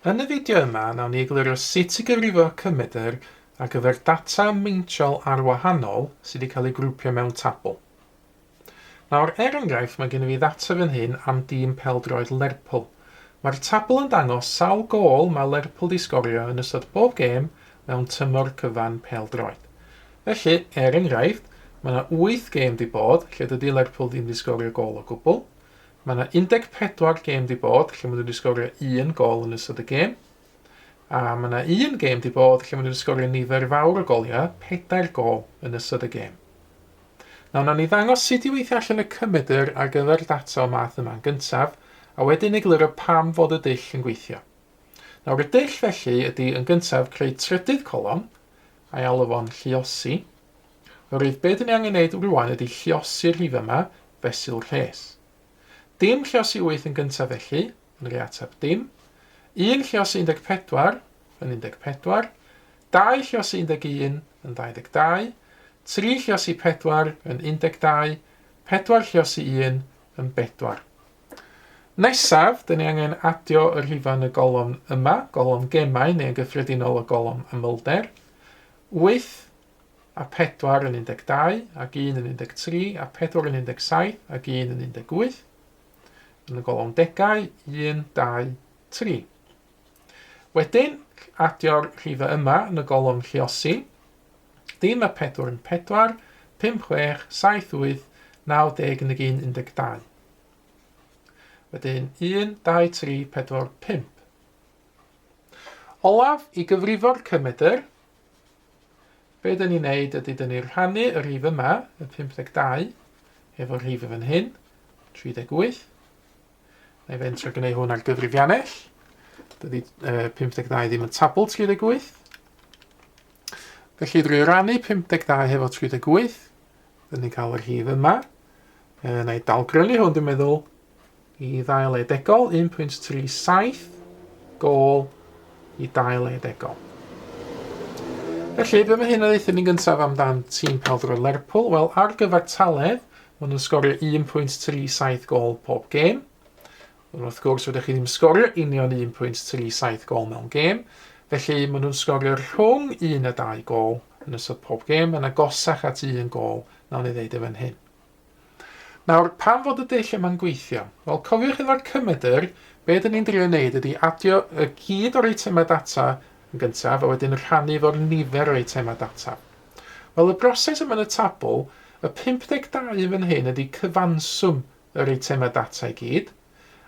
Yn y fideo yma, nawn ni egluro sut i gyfrifo'r cymedr ar gyfer data meintiol arwahanol sydd wedi cael ei grwpio mewn tabl. Nawr, enghraifft, mae gen i fi ddata fan hyn am dîm pêl-droed Lerpwl. Mae'r tabl yn dangos sawl gôl mae Lerpwl wedi sgorio yn ystod bob gêm mewn tymor cyfan pêl-droed. Felly, enghraifft, mae yna 8 gêm wedi bod lle dydy Lerpwl ddim wedi sgorio gôl o gwbl. Mae yna 14 gêm wedi bod lle mae wedi sgorio 1 gôl yn ystod y gêm. A mae yna 1 gêm wedi bod lle mae wedi sgorio nifer fawr o goliau, 4 gôl yn ystod y gêm. Nawr, ni ddangos sut i weithio allan y cymedr ar gyfer data o math yma'n gyntaf, a wedyn egluro pam fod y dull yn gweithio. Nawr, y dull felly ydy yn gyntaf creu trydydd colom, a'i alw fo'n lluosi. Oherwydd beth ni angen gwneud rwan ydy lluosi'r rhif yma fesul rhes. Dim lluosi 8 yn gyntaf felly, yn rhoi ateb dim. 1 lluosi 14 yn 14. 2 lluosi 11 yn 22. 3 lluosi 4 yn 12. 4 lluosi 1 yn 4. Nesaf, dyn ni angen adio y rhifau yn y golofn yma, golofn gemau neu yn gyffredinol y golofn ymylder. 8 a 4 yn 12, ac 1 yn 13, a 4 yn 17, ac 1 yn 18. Yn y golofn degau, 1, 2, 3. Wedyn, adio'r rhifau yma yn y golofn lluosi. Dim a 4 yn 4, 5, 6, 7, 8, 9, 10 yn 1, 12. Wedyn, 1, 2, 3, 4, 5. Olaf, i gyfrifo'r cymedr, be dyn ni'n neud ydy dyn ni rhannu y rhif yma, y 52, efo'r rhif fan hyn, 38. Na i fentro gwneud hwn ar gyfrifiannell. Dydy 52 ddim yn tabl 38. Felly drwy rannu 52 hefo 38, dyn ni'n cael yr rhif yma. Na i dalgrynu hwn, dwi'n meddwl, i ddau ledegol, 1.37 gôl i 2 ledegol. Felly, be mae hyn yn ddeithio ni'n gyntaf amdan tîm pêl-droed Lerpwl? Wel, ar gyfer taledd, maen nhw'n sgorio 1.37 gôl pob gêm. Wrth gwrs, rydych chi ddim sgorio union 1.37 gôl mewn gêm. Felly, maen nhw'n sgorio rhwng 1 a 2 gôl yn ystod pob gêm, yn agosach at 1 gôl, nawn ni ddeud efo'n hyn. Nawr, pam fod y dull yma'n gweithio? Wel, cofiwch efo'r cymedr, be dyn ni'n drio wneud ydy adio y gyd o'r eitemau data yn gyntaf, a wedyn rhannu fo'r nifer o eitemau data. Wel, y broses yma yn y tabl, y 52 fan hyn ydy cyfanswm yr eitemau data i gyd,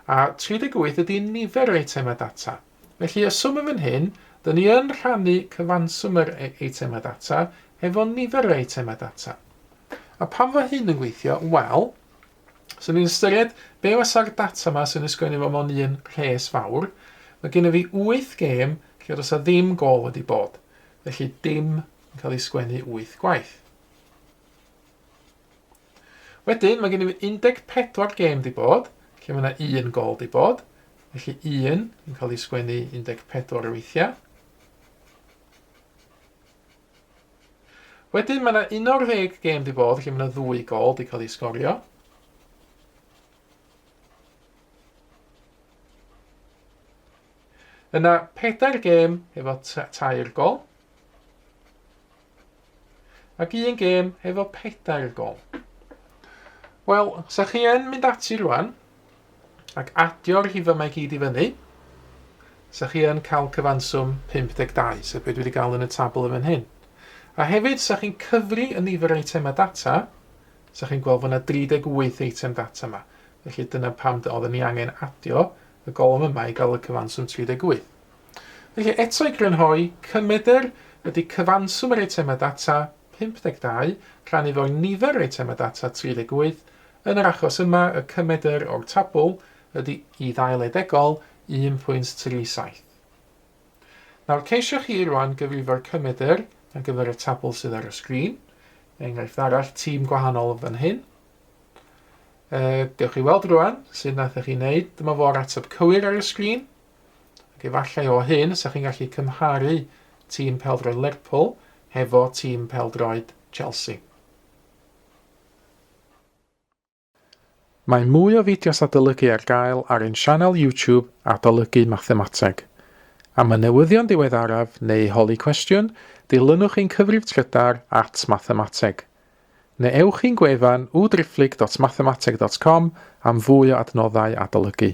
a 38 ydy nifer o eitemau data. Felly, y swm yn fan hyn, dyn ni yn rhannu cyfanswm yr eitemau data efo nifer o eitemau data. A pam fo hyn yn gweithio? Wel, so ni'n ystyried be wasa'r data yma sy'n ysgrifennu fo mewn un rhes fawr. Mae gen i fi 8 gêm lle does ddim gôl wedi bod. Felly dim yn cael ei sgwennu 8 gwaith. Wedyn, mae gen i fi 14 gêm wedi bod, lle mae yna 1 gôl wedi bod. Felly 1 yn cael ei sgwennu 14 o weithiau. Wedyn, mae yna 11 gêm wedi bod, lle mae yna 2 gôl wedi cael ei sgorio. Yna 4 gêm efo 3 gôl. Ac 1 gêm efo 4 gôl. Wel, sa chi yn mynd ati rwan, ac adio'r rhifau mae gyd i fyny, sa chi yn cael cyfanswm 52, sef beth dwi wedi cael yn y tabl yn fan hyn. A hefyd, sa chi'n cyfri y nifer eitemau data, sa chi'n gweld fod yna 38 eitem data yma. Felly dyna pam oedden ni angen adio y golofn yma i gael y cyfanswm 38. Felly eto i grynhoi, cymedr ydy cyfanswm yr eitemau data 52 rhannu fo'r nifer eitemau data 38. Yn yr achos yma, y cymedr o'r tabl ydy i ddau ledegol 1.37. Nawr, ceisiwch chi rwan gyfrifo'r cymedr ar gyfer y tabl sydd ar y sgrin. Enghraifft arall, tîm gwahanol fan hyn. Gewch chi weld rwan sydd nathach chi wneud. Dyma fo'r ateb cywir ar y sgrin. Ac efallai o hyn, sa chi'n gallu cymharu tîm pêl-droed Lerpwl hefo tîm pêl-droed Chelsea. Mae mwy o fideos adolygu ar gael ar ein sianel YouTube Adolygu Mathemateg. Am y newyddion diweddaraf neu holi cwestiwn, dilynwch ein cyfrif trydar @Mathemateg. Neu ewch i'n gwefan www.mathemateg.com am fwy o adnoddau adolygu.